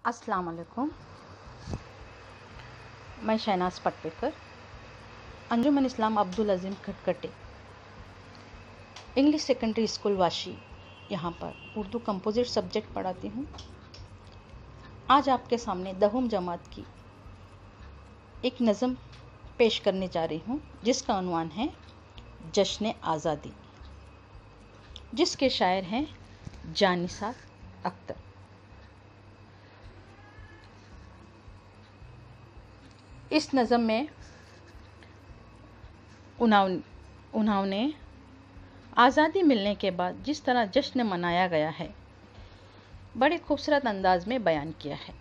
अस्सलाम वालेकुम। मैं शहनाज पटवेकर, अंजुमन इस्लाम अब्दुल अज़ीम खटकटे, इंग्लिश सेकेंडरी स्कूल वाशी, यहाँ पर उर्दू कंपोजिट सब्जेक्ट पढ़ाती हूँ। आज आपके सामने दहम जमात की एक नज़म पेश करने जा रही हूँ, जिसका उन्वान है जश्न आज़ादी, जिसके शायर हैं जानिसार अख्तर। इस नज़म में उन्होंने आज़ादी मिलने के बाद जिस तरह जश्न मनाया गया है, बड़े खूबसूरत अंदाज में बयान किया है।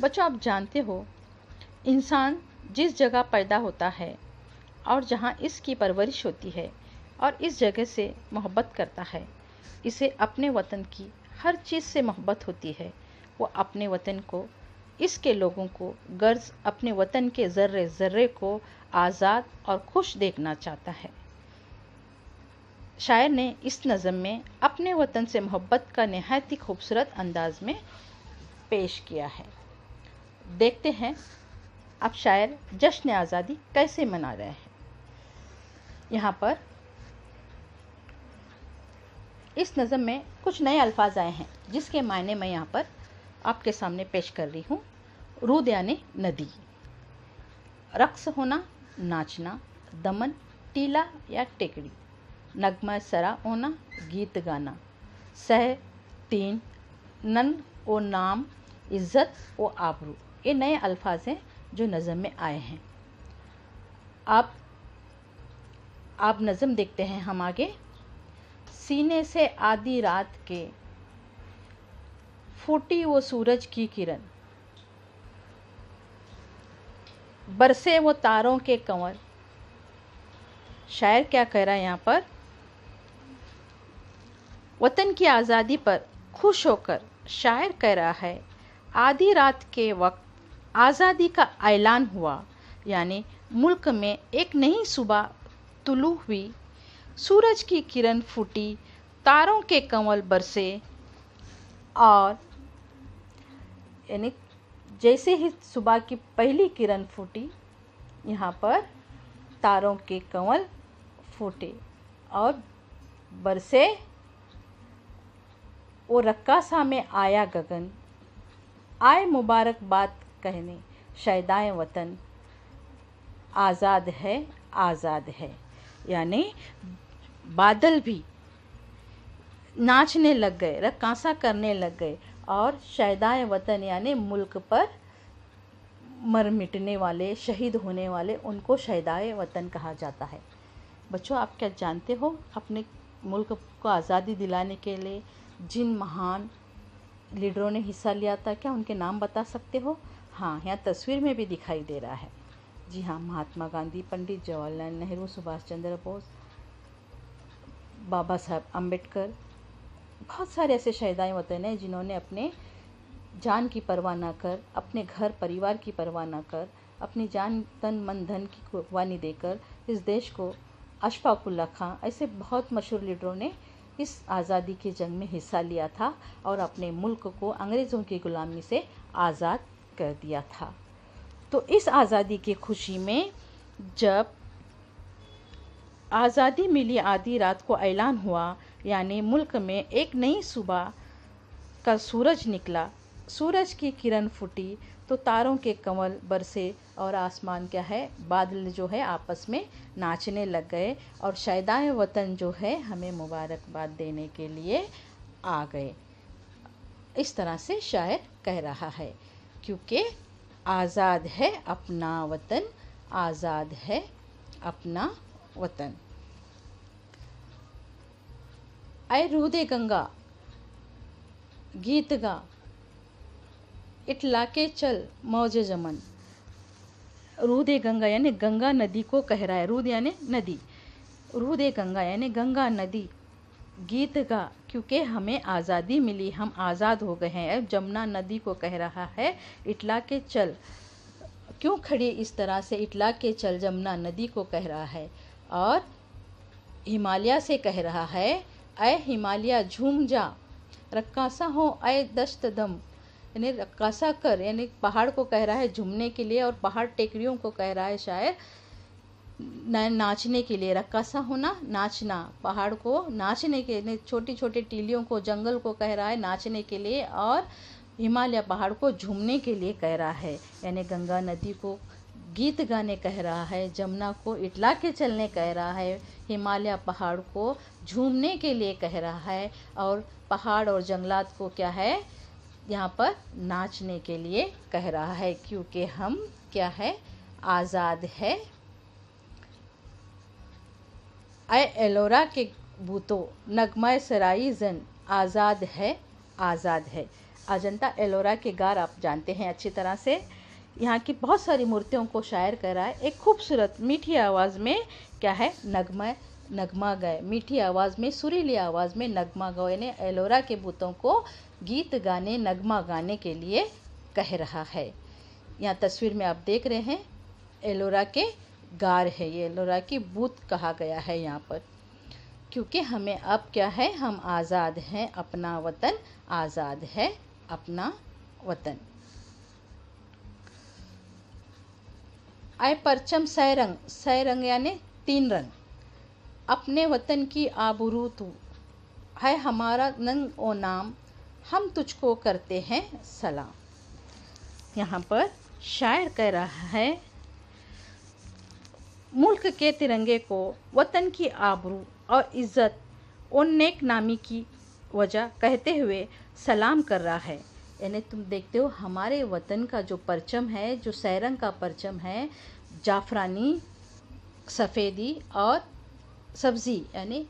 बच्चों, आप जानते हो, इंसान जिस जगह पैदा होता है और जहाँ इसकी परवरिश होती है और इस जगह से मोहब्बत करता है, इसे अपने वतन की हर चीज़ से मोहब्बत होती है। वो अपने वतन को, इसके लोगों को गर्ज अपने वतन के ज़र्रे ज़र्रे को आज़ाद और खुश देखना चाहता है। शायर ने इस नज़म में अपने वतन से मोहब्बत का नहायत ही खूबसूरत अंदाज में पेश किया है। देखते हैं अब शायर जश्न आज़ादी कैसे मना रहे हैं। यहाँ पर इस नज़म में कुछ नए अल्फाज आए हैं, जिसके मायने मैं यहाँ पर आपके सामने पेश कर रही हूँ। रूद यानी नदी, रक्स होना, नाचना, दमन, टीला या टेकड़ी, नगमा सरा होना, गीत गाना, सह, तीन, नन ओ नाम, इज़्ज़त ओ आबरू, ये नए अल्फाज हैं जो नज़म में आए हैं। आप नज़म देखते हैं हम आगे। सीने से आधी रात के फूटी वो सूरज की किरण, बरसे वो तारों के कंवर। शायर क्या कह रहा है यहाँ पर? वतन की आज़ादी पर खुश होकर शायर कह रहा है, आधी रात के वक्त आज़ादी का ऐलान हुआ, यानी मुल्क में एक नई सुबह तुलू हुई, सूरज की किरण फूटी, तारों के कंवल बरसे, और यानी जैसे ही सुबह की पहली किरण फूटी, यहाँ पर तारों के कंवल फूटे और बरसे, वो रक्कासा में आया गगन, आए मुबारकबाद कहने, शैदाए वतन आज़ाद है, आज़ाद है। यानी बादल भी नाचने लग गए, रक्कासा करने लग गए, और शैदाए वतन यानी मुल्क पर मर मिटने वाले, शहीद होने वाले, उनको शैदाए वतन कहा जाता है। बच्चों, आप क्या जानते हो, अपने मुल्क को आज़ादी दिलाने के लिए जिन महान लीडरों ने हिस्सा लिया था, क्या उनके नाम बता सकते हो? हाँ, यहाँ तस्वीर में भी दिखाई दे रहा है। जी हाँ, महात्मा गांधी, पंडित जवाहरलाल नेहरू, सुभाष चंद्र बोस, बाबा साहब अम्बेडकर, बहुत सारे ऐसे शहीदाए वतन हैं जिन्होंने अपने जान की परवाह ना कर, अपने घर परिवार की परवाह ना कर, अपनी जान, तन, मन, धन की कुर्बानी देकर इस देश को, अशफाकुल्ला खां, ऐसे बहुत मशहूर लीडरों ने इस आज़ादी की जंग में हिस्सा लिया था और अपने मुल्क को अंग्रेज़ों की गुलामी से आज़ाद कर दिया था। तो इस आज़ादी की खुशी में जब आज़ादी मिली, आधी रात को ऐलान हुआ, यानी मुल्क में एक नई सुबह का सूरज निकला, सूरज की किरण फूटी तो तारों के कंवल बरसे और आसमान क्या है, बादल जो है आपस में नाचने लग गए और शैदाए वतन जो है हमें मुबारकबाद देने के लिए आ गए। इस तरह से शायर कह रहा है, क्योंकि आज़ाद है अपना वतन, आज़ाद है अपना वतन। ऐ रूदे गंगा गीत गा, इटला के चल मौज जमन। रूदे गंगा यानी गंगा नदी को कह रहा है। रूद यानी नदी, रूदे गंगा यानी गंगा नदी, गीत गा, क्योंकि हमें आज़ादी मिली, हम आज़ाद हो गए हैं। जमुना नदी को कह रहा है, इटला के चल, क्यों खड़ी इस तरह से, इटला के चल, जमुना नदी को कह रहा है। और हिमालय से कह रहा है, ऐ हिमालय झूम जा, रक्कासा हो ऐ दश्त दम, यानी रक्कासा कर, यानी पहाड़ को कह रहा है झूमने के लिए, और पहाड़ टेकरियों को कह रहा है शायर नाचने के लिए। रक्कासा होना, नाचना, पहाड़ को नाचने के लिए, छोटी छोटी टीलियों को, जंगल को कह रहा है नाचने के लिए, और हिमालय पहाड़ को झूमने के लिए कह रहा है। यानी गंगा नदी को गीत गाने कह रहा है, जमुना को इटला के चलने कह रहा है, हिमालय पहाड़ को झूमने के लिए कह रहा है, और पहाड़ और जंगलात को क्या है यहाँ पर नाचने के लिए कह रहा है, क्योंकि हम क्या है आज़ाद है। आए एलोरा के बूतो नगमा सराई जन, आज़ाद है आज़ाद है। अजंता एलोरा के गार आप जानते हैं अच्छी तरह से। यहाँ की बहुत सारी मूर्तियों को शायर कर रहा है। एक खूबसूरत मीठी आवाज़ में क्या है नगमा गाए, मीठी आवाज़ में, सुरीली आवाज़ में नगमा गाए, यानी एलोरा के बूतों को गीत गाने, नगमा गाने के लिए कह रहा है। यहाँ तस्वीर में आप देख रहे हैं एलोरा के गार है, ये एलोरा की बूत कहा गया है यहाँ पर, क्योंकि हमें अब क्या है, हम आज़ाद हैं, अपना वतन आज़ाद है, अपना वतन। आए परचम सैरंग, सैरंग यानी 3 रंग, अपने वतन की आबरू तू है हमारा नंग ओ नाम, हम तुझको करते हैं सलाम। यहाँ पर शायर कह रहा है मुल्क के तिरंगे को वतन की आबरू और इज़्ज़त और नेक नामी की वजह कहते हुए सलाम कर रहा है। यानी तुम देखते हो हमारे वतन का जो परचम है, जो सैरंग का परचम है, जाफरानी, सफ़ेदी और सब्ज़ी, यानी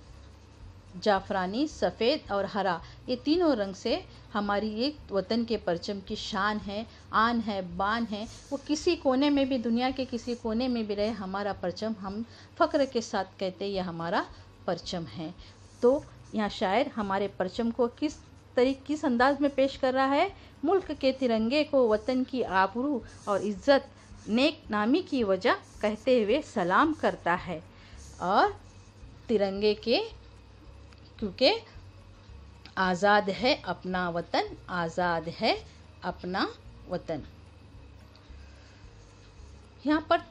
जाफरानी, सफ़ेद और हरा, ये तीनों रंग से हमारी एक वतन के परचम की शान है, आन है, बान है। वो किसी कोने में भी, दुनिया के किसी कोने में भी रहे, हमारा परचम हम फ़ख्र के साथ कहते हैं, यह हमारा परचम है। तो यहाँ शायर हमारे परचम को किस अंदाज में पेश कर रहा है, मुल्क के तिरंगे को वतन की आबरू और इज़्ज़त, नेक नामी की वजह कहते हुए सलाम करता है। और तिरंगे के, क्योंकि आज़ाद है अपना वतन, आज़ाद है अपना वतन। यहाँ पर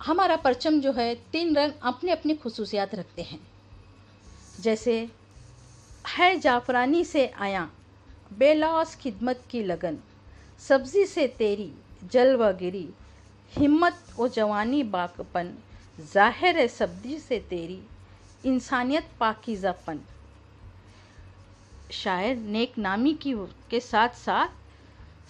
हमारा परचम जो है 3 रंग अपने अपनी खुसूसियात रखते हैं। जैसे है जाफरानी से आया बेलौस खिदमत की लगन, सब्ज़ी से तेरी जलवा गिरी, हिम्मत व जवानी बाकपन, ज़ाहिर है सब्ज़ी से तेरी इंसानियत पाकीज़ापन। शायर नेक नामी के साथ साथ,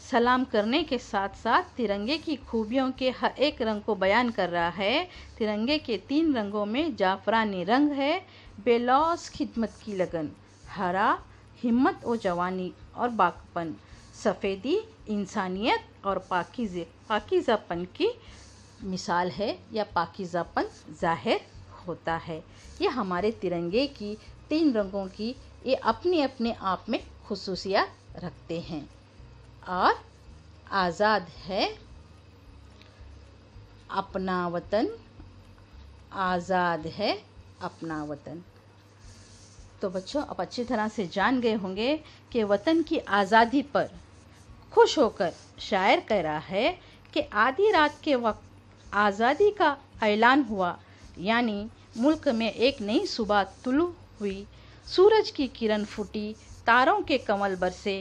सलाम करने के साथ साथ तिरंगे की खूबियों के हर एक रंग को बयान कर रहा है। तिरंगे के 3 रंगों में जाफरानी रंग है, बेलौस खिदमत की लगन, हरा हिम्मत और जवानी और बाकपन, सफ़ेदी इंसानियत और पाकीज़ापन की मिसाल है, या पाकीज़ापन ज़ाहिर होता है। ये हमारे तिरंगे की 3 रंगों की ये अपने अपने आप में खुसूसियत रखते हैं। और आज़ाद है अपना वतन, आज़ाद है अपना वतन। तो बच्चों, अब अच्छी तरह से जान गए होंगे कि वतन की आज़ादी पर खुश होकर शायर कह रहा है कि आधी रात के वक्त आज़ादी का ऐलान हुआ, यानी मुल्क में एक नई सुबह तुलू हुई, सूरज की किरण फूटी, तारों के कमल बरसे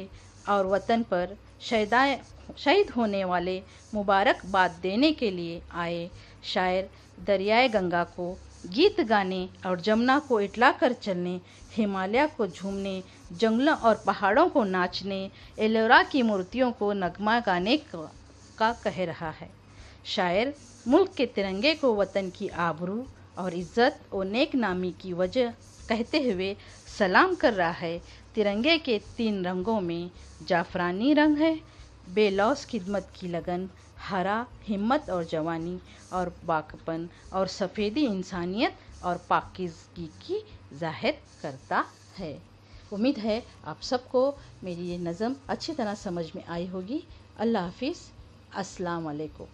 और वतन पर शहीद होने वाले मुबारकबाद देने के लिए आए। शायर दरियाए गंगा को गीत गाने और जमुना को इटला कर चलने, हिमालय को झूमने, जंगलों और पहाड़ों को नाचने, एलोरा की मूर्तियों को नगमा गाने का कह रहा है। शायर मुल्क के तिरंगे को वतन की आबरू और इज़्ज़त और नेक नामी की वजह कहते हुए सलाम कर रहा है। तिरंगे के 3 रंगों में जाफरानी रंग है, बेलौस खिदमत की लगन, हरा हिम्मत और जवानी और बाकपन, और सफ़ेदी इंसानियत और पाकीज़गी की ज़ाहिर करता है। उम्मीद है आप सबको मेरी ये नज़म अच्छी तरह समझ में आई होगी। अल्लाह हाफिज़, अस्सलाम वालेकुम।